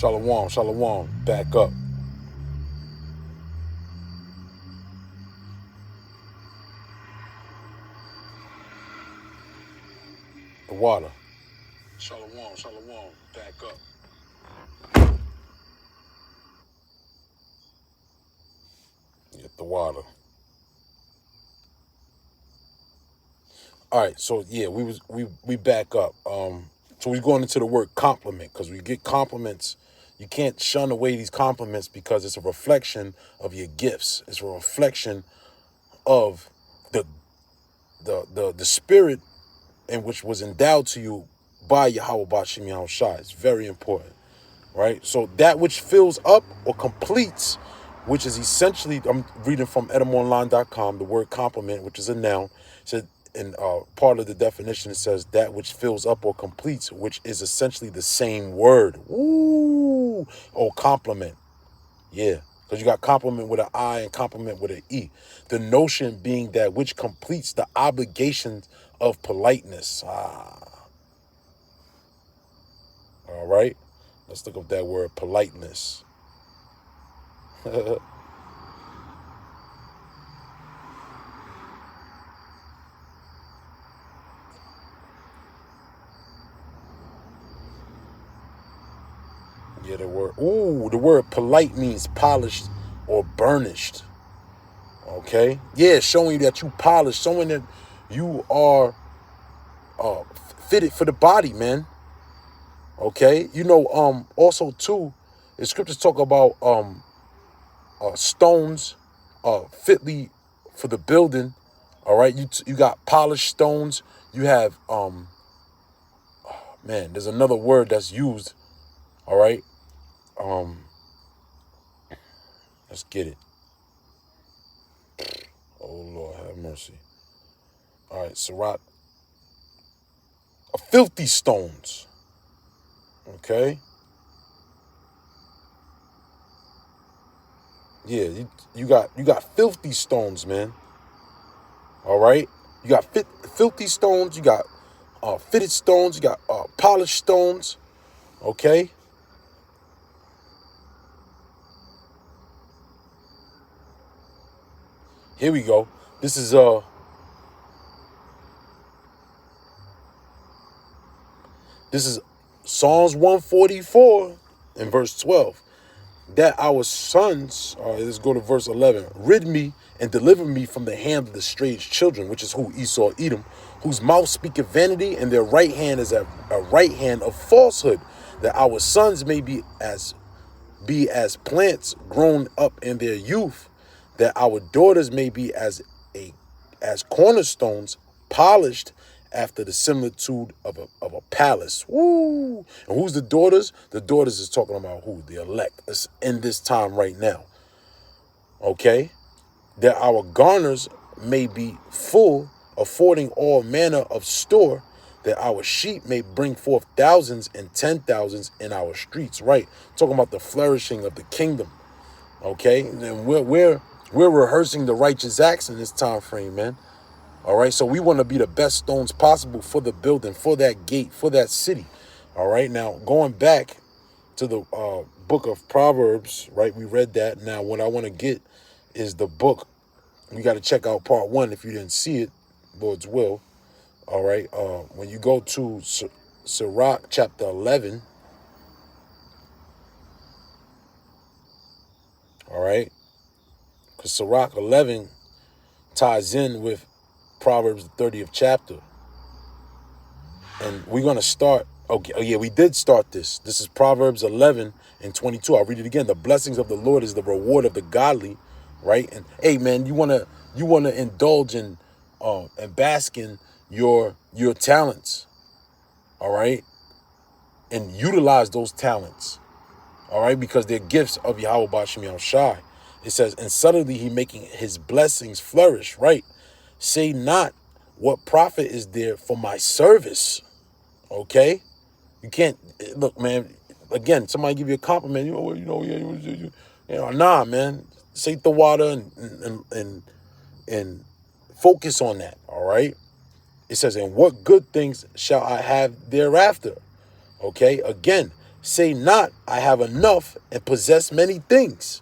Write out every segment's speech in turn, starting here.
Shalom, shalom. Back up. The water. Shalom, shalom. Back up. Get the water. All right, so yeah, we back up. So we're going into the word compliment because we get compliments. You can't shun away these compliments because it's a reflection of your gifts. It's a reflection of the the spirit in which was endowed to you by Yahweh Bashim Yahushua. It's very important, right? So that which fills up or completes, which is essentially, I'm reading from edamonline.com, the word compliment, which is a noun, said in part of the definition, it says that which fills up or completes, which is essentially the same word. Ooh, oh, compliment. Yeah, because you got compliment with an I and compliment with an E. The notion being that which completes the obligations of politeness. All right. Let's look up that word politeness. Yeah, the word polite means polished or burnished. Okay. Yeah, showing you that you polished, showing that you are fitted for the body, man. Okay. You know, also too, the scriptures talk about stones fitly for the building. All right. You got polished stones. You have man, there's another word that's used. All right. Let's get it. Oh Lord, have mercy. All right, Sirach. Filthy stones. Okay. Yeah, you got filthy stones, man. All right. You got filthy stones. You got fitted stones. You got polished stones. Okay. Here we go. This is Psalms 144 and verse 12. That our sons, let's go to verse 11, rid me and deliver me from the hand of the strange children, which is who? Esau, Edom, whose mouth speaketh vanity, and their right hand is a right hand of falsehood, that our sons may be as plants grown up in their youth, that our daughters may be as cornerstones polished after the similitude of a palace. Woo! And who's the daughters? The daughters is talking about who? The elect. It's in this time right now. Okay? That our garners may be full, affording all manner of store, that our sheep may bring forth thousands and 10,000s in our streets. Right? Talking about the flourishing of the kingdom. Okay? And we're rehearsing the righteous acts in this time frame, man. All right, so we want to be the best stones possible for the building, for that gate, for that city. All right, now going back to the book of Proverbs, right? We read that. Now, what I want to get is the book. You got to check out part 1 if you didn't see it, Lord's will. All right, when you go to Sirach chapter 11, all right, because Sirach 11 ties in with Proverbs the 30th chapter. And we're going to start. Okay, oh yeah, we did start this. This is Proverbs 11 and 22. I'll read it again. The blessings of the Lord is the reward of the godly, right? And hey, man, you wanna indulge in and bask in your talents, all right, and utilize those talents, all right, because they're gifts of Yahweh Bashim Yahushai. It says, and suddenly he making his blessings flourish, right? Say not, what profit is there for my service? Okay. You can't look, man. Again, somebody give you a compliment. Nah, man. Say the water and focus on that. All right. It says, and what good things shall I have thereafter? Okay. Again, Say not, I have enough and possess many things.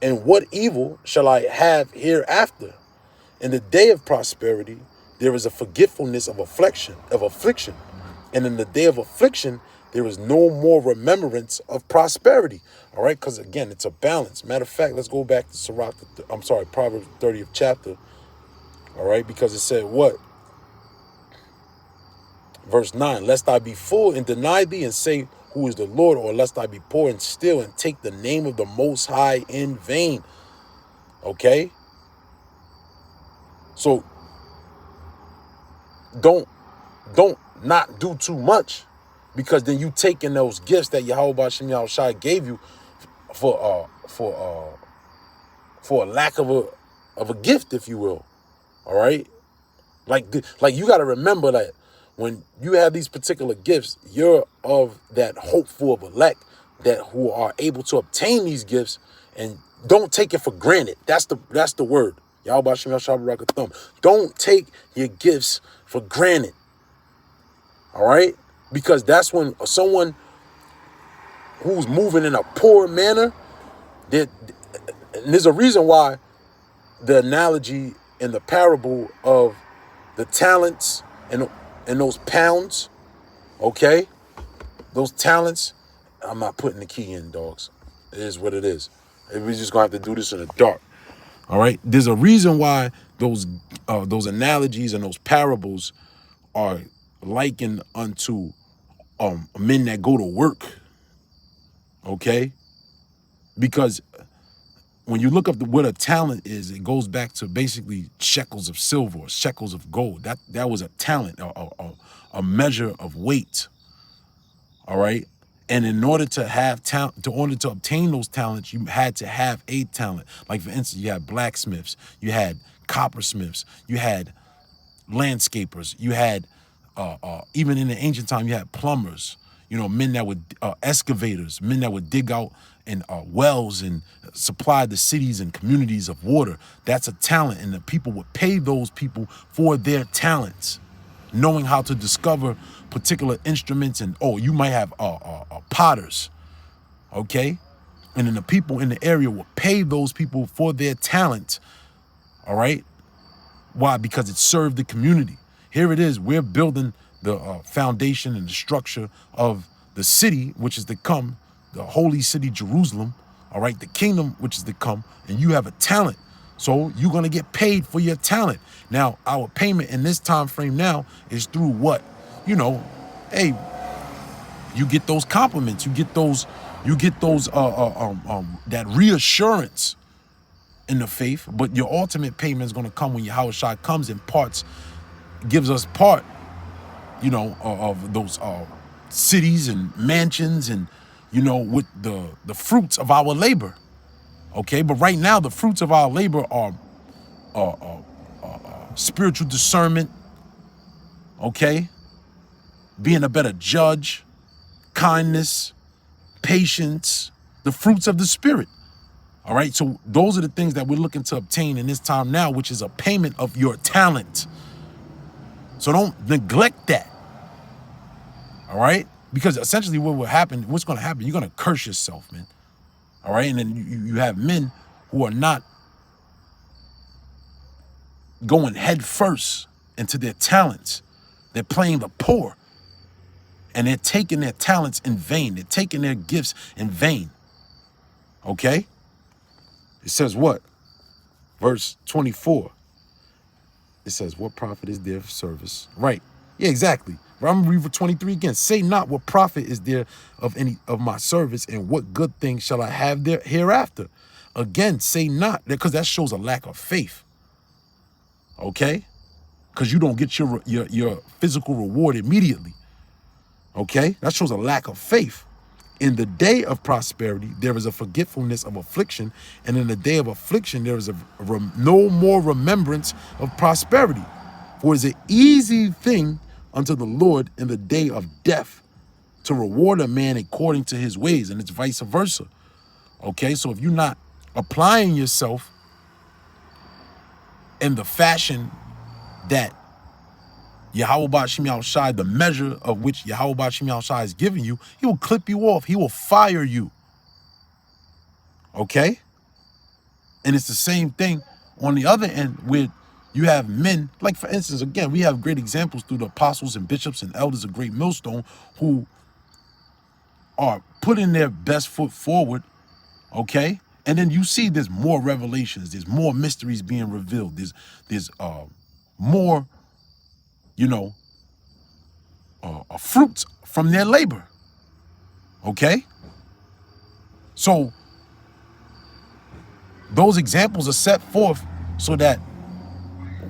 And what evil shall I have hereafter? In the day of prosperity, there is a forgetfulness of affliction. And in the day of affliction, there is no more remembrance of prosperity. All right, because again, it's a balance. Matter of fact, let's go back to Proverbs 30th chapter. All right, because it said what? Verse 9, lest I be full and deny thee and say, who is the Lord? Or lest I be poor and steal and take the name of the Most High in vain. Okay? So, don't not do too much, because then you taking those gifts that Yahweh B'Shem Yahushua gave you for a lack of a gift, if you will. All right? Like you got to remember that when you have these particular gifts, you're of that hopeful of elect that who are able to obtain these gifts, and don't take it for granted. That's the word. Yahweh B'Shem Yahushua Barakathum. Don't take your gifts for granted. All right? Because that's when someone who's moving in a poor manner, and there's a reason why the analogy in the parable of the talents and those pounds, okay? Those talents, I'm not putting the key in, dogs. It is what it is. We're just going to have to do this in the dark. All right? There's a reason why those analogies and those parables are likened unto men that go to work, okay? Because when you look up what a talent is, it goes back to basically shekels of silver or shekels of gold. That was a talent, a measure of weight. All right. And in order to have talent, to obtain those talents, you had to have a talent. Like, for instance, you had blacksmiths, you had coppersmiths, you had landscapers, you had even in the ancient time, you had plumbers, men that would excavators, men that would dig out and wells and supply the cities and communities of water. That's a talent, and the people would pay those people for their talents, knowing how to discover particular instruments. And you might have potters, okay? And then the people in the area will pay those people for their talent, all right? Why? Because it served the community. Here it is, we're building the foundation and the structure of the city, which is to come, the holy city, Jerusalem, all right? The kingdom, which is to come, and you have a talent. So you're going to get paid for your talent. Now, our payment in this time frame now is through what? Hey, you get those compliments, you get those that reassurance in the faith, but your ultimate payment is going to come when Yahushua comes and gives us part, of those cities and mansions and, with the fruits of our labor. Okay, but right now the fruits of our labor are spiritual discernment, okay? Being a better judge, kindness, patience, the fruits of the Spirit. All right, so those are the things that we're looking to obtain in this time now, which is a payment of your talent. So don't neglect that. All right, because essentially what's going to happen, you're going to curse yourself, man. All right, and then you have men who are not going head first into their talents. They're playing the poor, and they're taking their talents in vain. They're taking their gifts in vain. Okay? It says what? Verse 24. It says, what profit is there for service? Right. Yeah, exactly. I'm gonna read for 23 again. Say not, what profit is there of any of my service, and what good thing shall I have there hereafter? Again, say not, because that shows a lack of faith. Okay? Because you don't get your physical reward immediately. Okay? That shows a lack of faith. In the day of prosperity, there is a forgetfulness of affliction, and in the day of affliction, there is no more remembrance of prosperity. For it is an easy thing unto the Lord in the day of death to reward a man according to his ways, and it's vice versa. Okay, so if you're not applying yourself in the fashion that Yahweh Bashim Yahushai, the measure of which Yahweh Bashim Yahushai is giving you, he will clip you off. He will fire you. Okay? And it's the same thing on the other end with you have men, like for instance, again, we have great examples through the apostles and bishops and elders of Great Millstone who are putting their best foot forward, okay? And then you see there's more revelations, there's more mysteries being revealed, there's more, you know, fruits from their labor, okay? So those examples are set forth so that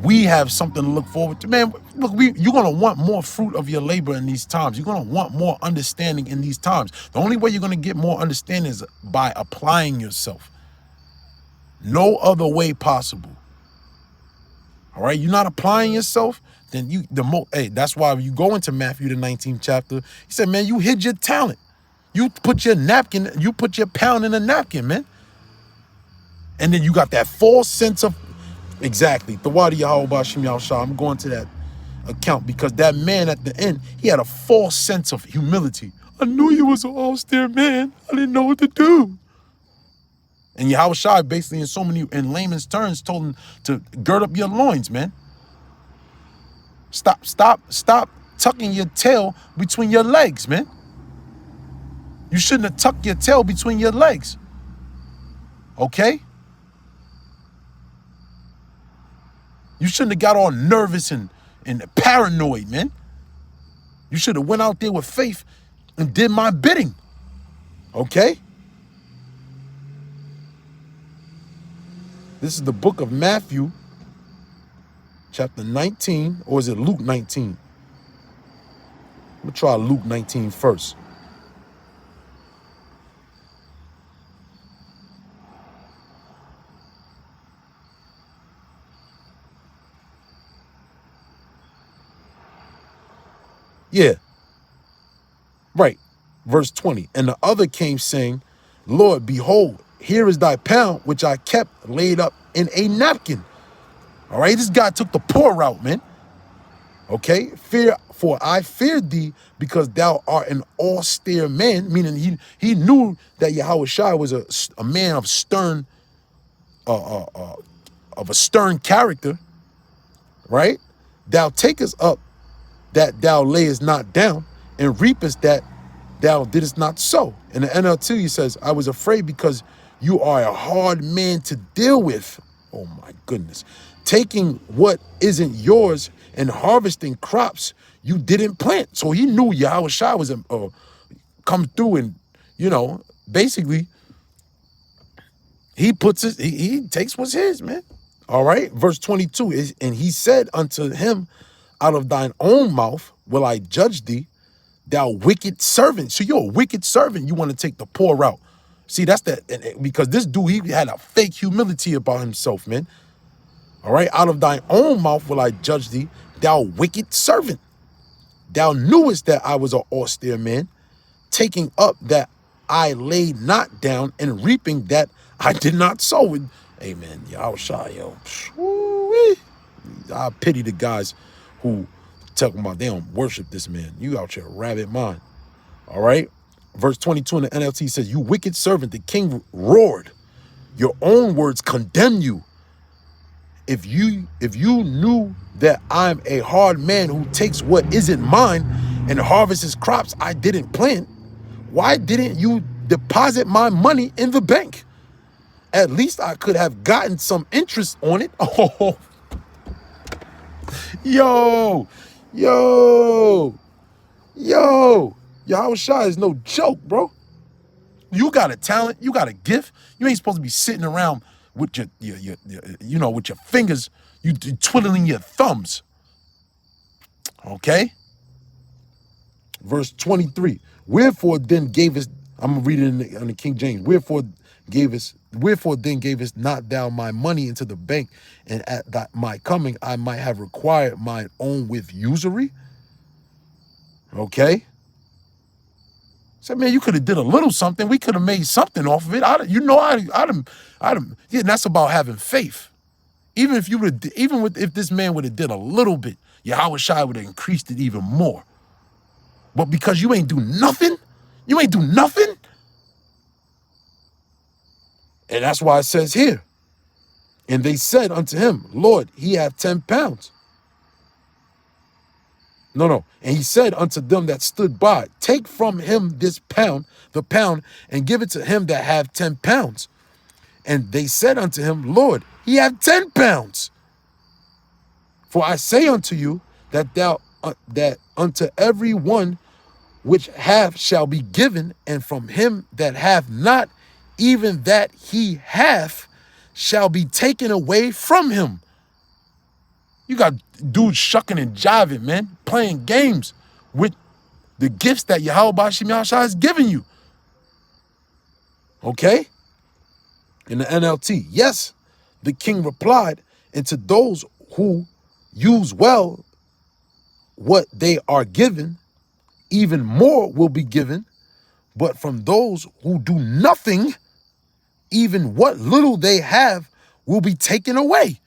we have something to look forward to. Man, look, you're going to want more fruit of your labor in these times. You're going to want more understanding in these times. The only way you're going to get more understanding is by applying yourself. No other way possible. All right? You're not applying yourself, then that's why when you go into Matthew, the 19th chapter, he said, man, you hid your talent. You put your napkin, you put your pound in a napkin, man. And then you got that false sense of, exactly. Tawadi Yahweh Bashim Yahushai. I'm going to that account because that man at the end, he had a false sense of humility. I knew you was an austere man. I didn't know what to do. And Yahushai basically in layman's terms told him to gird up your loins, man. Stop tucking your tail between your legs, man. You shouldn't have tucked your tail between your legs. Okay? You shouldn't have got all nervous and paranoid, man. You should have went out there with faith and did my bidding. Okay? This is the book of Matthew, chapter 19, or is it Luke 19? I'm going to try Luke 19 first. Yeah. Right. Verse 20. And the other came saying, Lord, behold, here is thy pound, which I kept laid up in a napkin. All right. This guy took the poor route, man. Okay. For I feared thee because thou art an austere man, meaning he knew that Yahushua was a man of stern, of a stern character. Right. Thou takest up that thou layest not down, and reapest that thou didst not sow. In the NLT, he says, I was afraid because you are a hard man to deal with. Oh my goodness. Taking what isn't yours and harvesting crops you didn't plant. So he knew Yahushua was come through and, you know, basically he takes what's his, man. All right. Verse 22 is, and he said unto him, out of thine own mouth will I judge thee, thou wicked servant. So you're a wicked servant. You want to take the poor route. See, that's because this dude, he had a fake humility about himself, man. All right. Out of thine own mouth will I judge thee, thou wicked servant. Thou knewest that I was an austere man, taking up that I laid not down, and reaping that I did not sow. Amen. Yahushua, yo. I pity the guys who talking about they don't worship this man. You out your rabbit mind. All right. Verse 22 in the NLT says, you wicked servant, the king roared. Your own words condemn you. If you knew that I'm a hard man who takes what isn't mine and harvests his crops I didn't plant, why didn't you deposit my money in the bank? At least I could have gotten some interest on it. Oh, yo, Yahushua is no joke, bro. You got a talent, you got a gift. You ain't supposed to be sitting around with your with your fingers, you twiddling your thumbs. Okay? Verse 23. Wherefore then gavest, I'm gonna read it in the King James. Wherefore then gavest not thou my money into the bank, and at my coming I might have required mine own with usury? Okay. So man, you could have did a little something. We could have made something off of it. Yeah, and that's about having faith. Even if if this man would have did a little bit, Yahweh Shai would have increased it even more. But because you ain't do nothing, and that's why it says here, and they said unto him, Lord, he hath 10 pounds. No. And he said unto them that stood by, take from him this pound, the pound, and give it to him that have 10 pounds. And they said unto him, Lord, he hath 10 pounds. For I say unto you that that unto every one which hath shall be given, and from him that hath not, even that he hath shall be taken away from him. You got dudes shucking and jiving, man, playing games with the gifts that Yahweh Bashim Yahshua has given you. Okay? In the NLT, yes, the king replied, and to those who use well what they are given, even more will be given. But from those who do nothing, even what little they have will be taken away.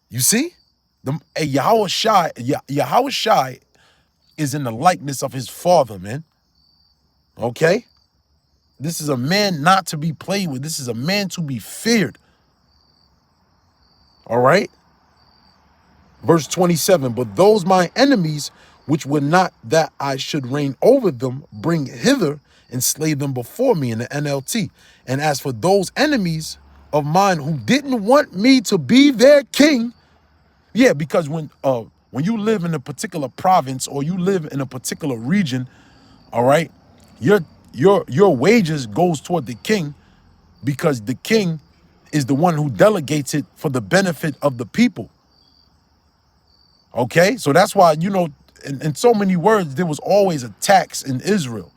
You see? Yahweh Shai is in the likeness of his father, man. Okay? This is a man not to be played with. This is a man to be feared. All right? Verse 27, but those my enemies, which would not that I should reign over them, bring hither and slay them before me, in the NLT. And as for those enemies of mine who didn't want me to be their king, yeah, because when you live in a particular province or you live in a particular region, all right, your wages goes toward the king, because the king is the one who delegates it for the benefit of the people. Okay, so that's why, you know, in so many words, there was always a tax in Israel.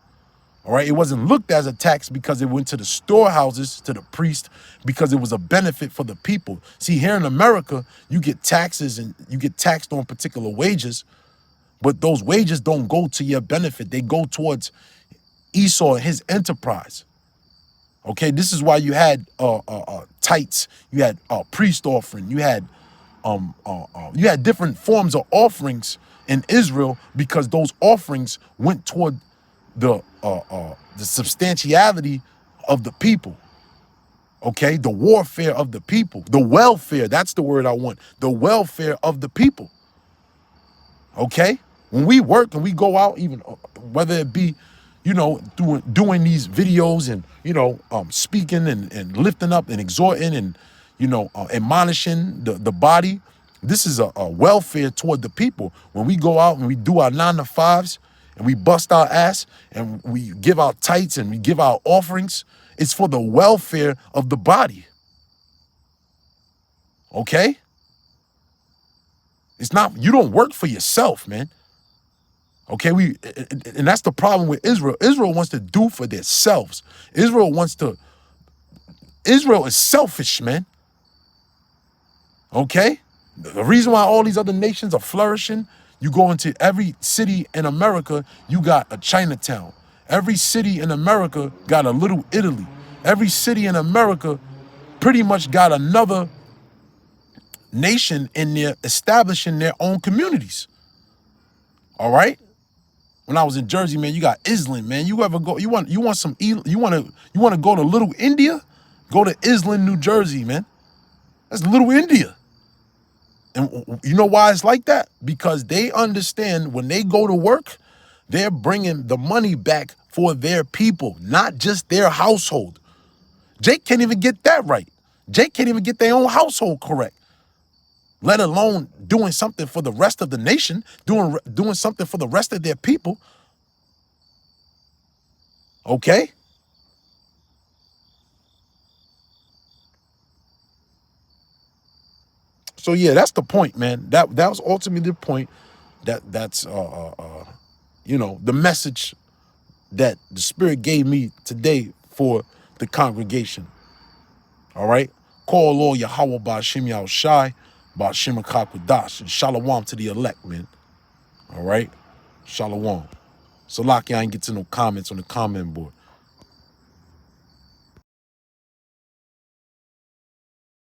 All right, it wasn't looked as a tax because it went to the storehouses, to the priest, because it was a benefit for the people. See, here in America, you get taxes and you get taxed on particular wages, but those wages don't go to your benefit. They go towards Esau and his enterprise. Okay, this is why you had tithes, you had priest offering, you had different forms of offerings in Israel, because those offerings went toward the substantiality of the people. Okay, the warfare of the people, the welfare, that's the word I want, the welfare of the people. Okay, when we work and we go out, even whether it be, you know, doing these videos and, you know, speaking and lifting up and exhorting and, you know, admonishing the body, this is a welfare toward the people. When we go out and we do our 9 to 5s and we bust our ass and we give our tithes and we give our offerings, it's for the welfare of the body. Okay? It's not, you don't work for yourself, man. Okay, and that's the problem with Israel. Israel wants to do for themselves. Israel is selfish, man. Okay? The reason why all these other nations are flourishing, you go into every city in America, you got a Chinatown. Every city in America got a little Italy. Every city in America pretty much got another nation in there establishing their own communities. All right? When I was in Jersey, man, you got Island, man. You ever go, you want to go to Little India? Go to Island, New Jersey, man. That's Little India. And you know why it's like that? Because they understand when they go to work, they're bringing the money back for their people, not just their household. Jake can't even get that right. Jake can't even get their own household correct, let alone doing something for the rest of the nation, doing something for the rest of their people. Okay? So yeah, that's the point, man. That was ultimately the point. That's you know, the message that the Spirit gave me today for the congregation. All right? Call all Yahweh Ba'ashim Yahushai, Ba'ashim HaKakwadash, and Shalom to the elect, man. All right? Shalom. Salaki, I ain't get to no comments on the comment board.